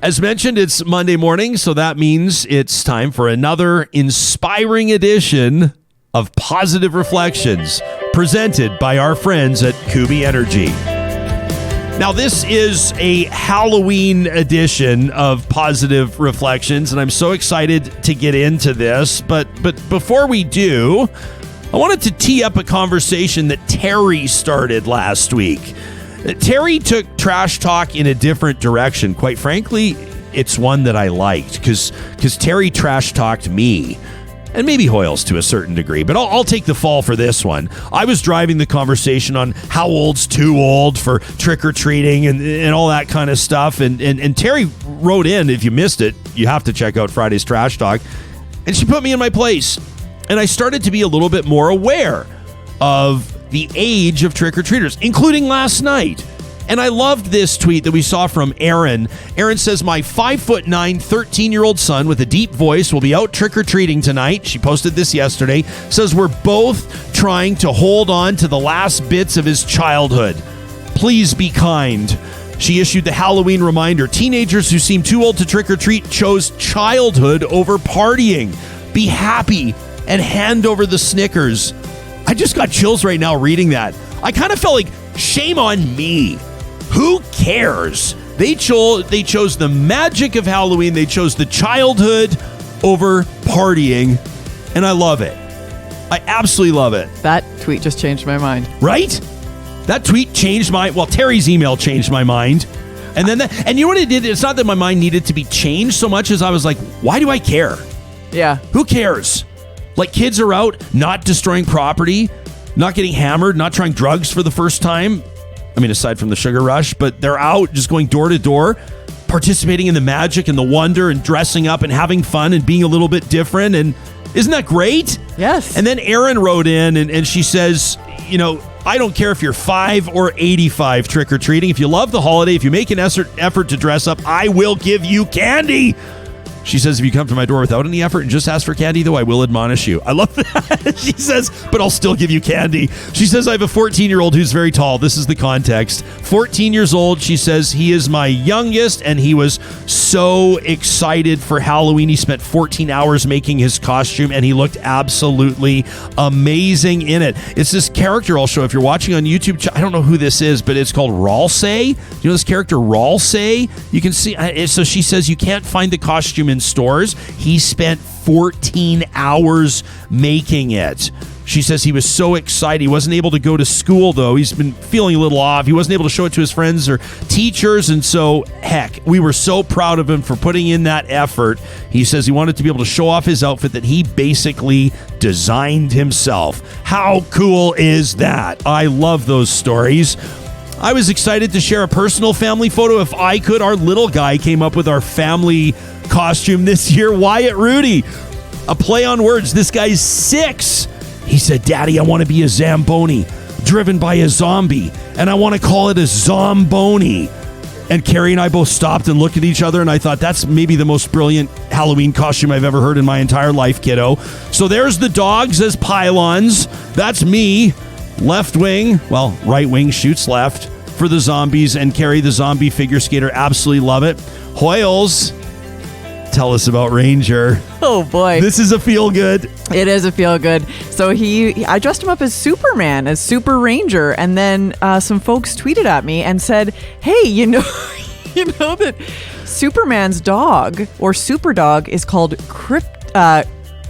As mentioned, it's Monday morning, so that means it's time for another inspiring edition of Positive Reflections, presented by our friends at Kuby Energy. Now, this is a Halloween edition of Positive Reflections, and I'm so excited to get into this. But before we do, I wanted to tee up a conversation that Terry started last week. Terry took trash talk in a different direction. Quite frankly, it's one that I liked because Terry trash talked me. And maybe Hoyles to a certain degree, but I'll take the fall for this one. I was driving the conversation on how old's too old for trick-or-treating and all that kind of stuff. And Terry wrote in, if you missed it, you have to check out Friday's Trash Talk. And she put me in my place. And I started to be a little bit more aware of the age of trick-or-treaters, including last night. And I loved this tweet that we saw from Aaron. Aaron says, my 5'9", 13-year-old son with a deep voice will be out trick-or-treating tonight. She posted this yesterday. Says, we're both trying to hold on to the last bits of his childhood. Please be kind. She issued the Halloween reminder. Teenagers who seem too old to trick-or-treat chose childhood over partying. Be happy and hand over the Snickers. I just got chills right now reading that. I kind of felt like, shame on me. Who cares? They chose the magic of Halloween. They chose the childhood over partying, and I love it. I absolutely love it. That tweet just changed my mind. Right? That tweet changed Terry's email changed my mind. And then and you know what it did? It's not that my mind needed to be changed so much as I was like, why do I care? Yeah. Who cares? Like, kids are out not destroying property, not getting hammered, not trying drugs for the first time. I mean, aside from the sugar rush, but they're out just going door to door, participating in the magic and the wonder and dressing up and having fun and being a little bit different. And isn't that great? Yes. And then Erin wrote in and she says, you know, I don't care if you're 5 or 85 trick-or-treating. If you love the holiday, if you make an effort to dress up, I will give you candy. She says, if you come to my door without any effort and just ask for candy, though, I will admonish you. I love that. She says, but I'll still give you candy. She says, I have a 14-year-old who's very tall. This is the context. 14 years old. She says, he is my youngest, and he was so excited for Halloween. He spent 14 hours making his costume, and he looked absolutely amazing in it. It's this character I'll show. If you're watching on YouTube, I don't know who this is, but it's called Ralsei. You know this character, Ralsei? You can see. So she says, you can't find the costume in stores. He spent 14 hours making it. She says he was so excited. He wasn't able to go to school, though. He's been feeling a little off. He wasn't able to show it to his friends or teachers. And so, heck, we were so proud of him for putting in that effort. He says he wanted to be able to show off his outfit that he basically designed himself. How cool is that? I love those stories. I was excited to share a personal family photo. If I could, our little guy came up with our family costume this year. Wyatt Rudy, a play on words. This guy's 6. He said, Daddy, I want to be a Zamboni driven by a zombie, and I want to call it a Zomboni. And Carrie and I both stopped and looked at each other, and I thought, that's maybe the most brilliant Halloween costume I've ever heard in my entire life, kiddo. So there's the dogs as pylons. That's me. Left wing, right wing shoots left for the zombies, and Carrie, the zombie figure skater. Absolutely love it. Hoyles, tell us about Ranger. Oh boy. This is a feel-good. It is a feel-good. So I dressed him up as Superman, as Super Ranger, and then some folks tweeted at me and said, hey, you know that Superman's dog, or super dog, is called Crypto?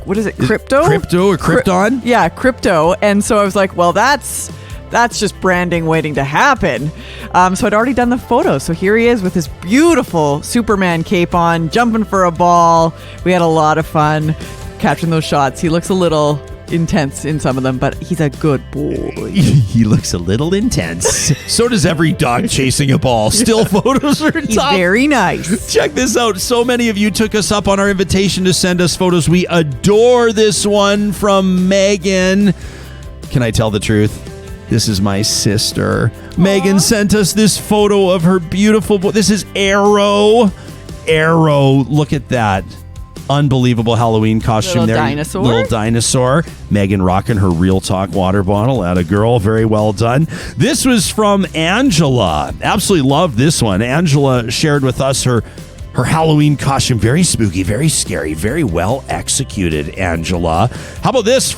Crypto or Krypton? Yeah, Crypto. And so I was like, well, that's just branding waiting to happen. So I'd already done the photo. So here he is with his beautiful Superman cape on, jumping for a ball. We had a lot of fun capturing those shots. He looks a little intense in some of them, but he's a good boy. He looks a little intense. So does every dog chasing a ball. Still photos are He's tough. very nice. Check this out. So many of you took us up on our invitation to send us photos. We adore this one from Megan. Can I tell the truth? This is my sister. Aww. Megan sent us this photo of her beautiful boy. This is Arrow. Look at that. Unbelievable Halloween costume there. Little dinosaur. Megan rocking her Real Talk water bottle. Atta girl. Very well done. This was from Angela. Absolutely love this one. Angela shared with us her Her Halloween costume, very spooky, very scary, very well executed, Angela. How about this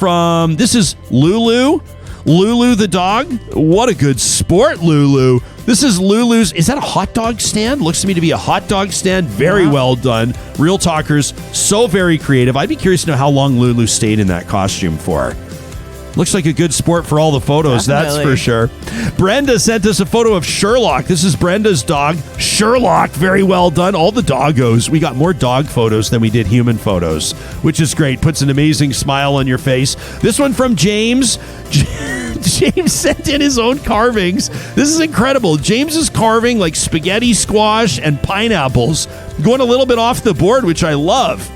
this is Lulu. Lulu the dog. What a good sport, Lulu. This is Lulu's, is that a hot dog stand? Looks to me to be a hot dog stand. Very well done. Real Talkers, so very creative. I'd be curious to know how long Lulu stayed in that costume for. Looks like a good sport for all the photos, That's for sure. Brenda sent us a photo of Sherlock. This is Brenda's dog, Sherlock. Very well done. All the doggos. We got more dog photos than we did human photos, which is great. Puts an amazing smile on your face. This one from James. James sent in his own carvings. This is incredible. James is carving like spaghetti squash and pineapples, going a little bit off the board, which I love.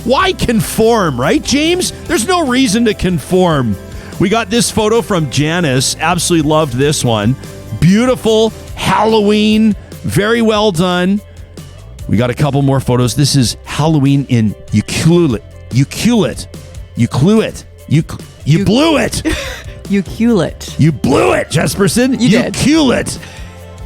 Why conform, right, James? There's no reason to conform. We got this photo from Janice. Absolutely loved this one. Beautiful Halloween. Very well done. We got a couple more photos. This is Halloween in Ucluelet. You blew it. You blew it. You blew it, Jesperson. You did. Ucluelet.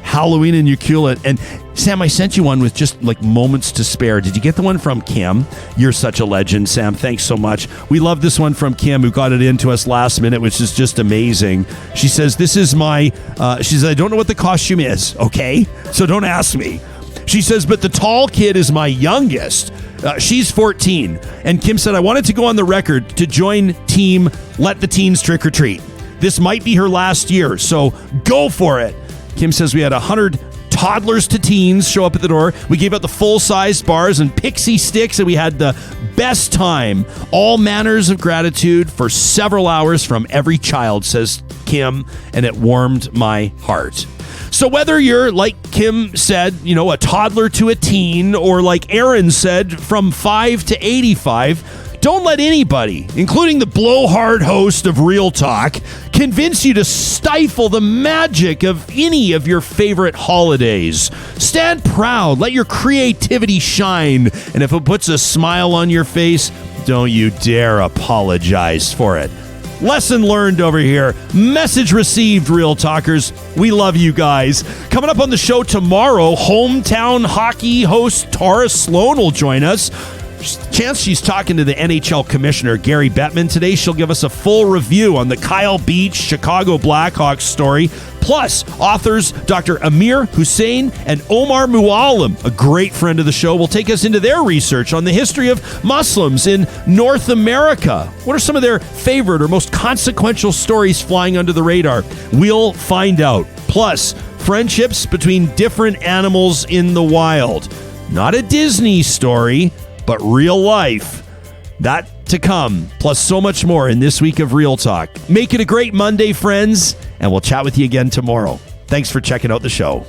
Halloween in Ucluelet. And Sam, I sent you one with just like moments to spare. Did you get the one from Kim? You're such a legend, Sam. Thanks so much. We love this one from Kim, who got it into us last minute, which is just amazing. She says, this is my, she says, I don't know what the costume is, okay? So don't ask me. She says, but the tall kid is my youngest. She's 14. And Kim said, I wanted to go on the record to join team Let the Teens Trick or Treat. This might be her last year, so go for it. Kim says we had 100 toddlers to teens show up at the door. We gave out the full-size bars and pixie sticks, and we had the best time. All manners of gratitude for several hours from every child, says Kim, and it warmed my heart. So whether you're, like Kim said, a toddler to a teen, or like Aaron said, from 5 to 85, don't let anybody, including the blowhard host of Real Talk, convince you to stifle the magic of any of your favorite holidays. Stand proud. Let your creativity shine. And if it puts a smile on your face, don't you dare apologize for it. Lesson learned over here. Message received, Real Talkers. We love you guys. Coming up on the show tomorrow, hometown hockey host Tara Sloan will join us. Chance she's talking to the NHL commissioner, Gary Bettman, today. She'll give us a full review on the Kyle Beach Chicago Blackhawks story. Plus, authors Dr. Amir Hussein and Omar Mualim, a great friend of the show, will take us into their research on the history of Muslims in North America. What are some of their favorite or most consequential stories flying under the radar? We'll find out. Plus, friendships between different animals in the wild. Not a Disney story, but real life. That to come, plus so much more in this week of Real Talk. Make it a great Monday, friends, and we'll chat with you again tomorrow. Thanks for checking out the show.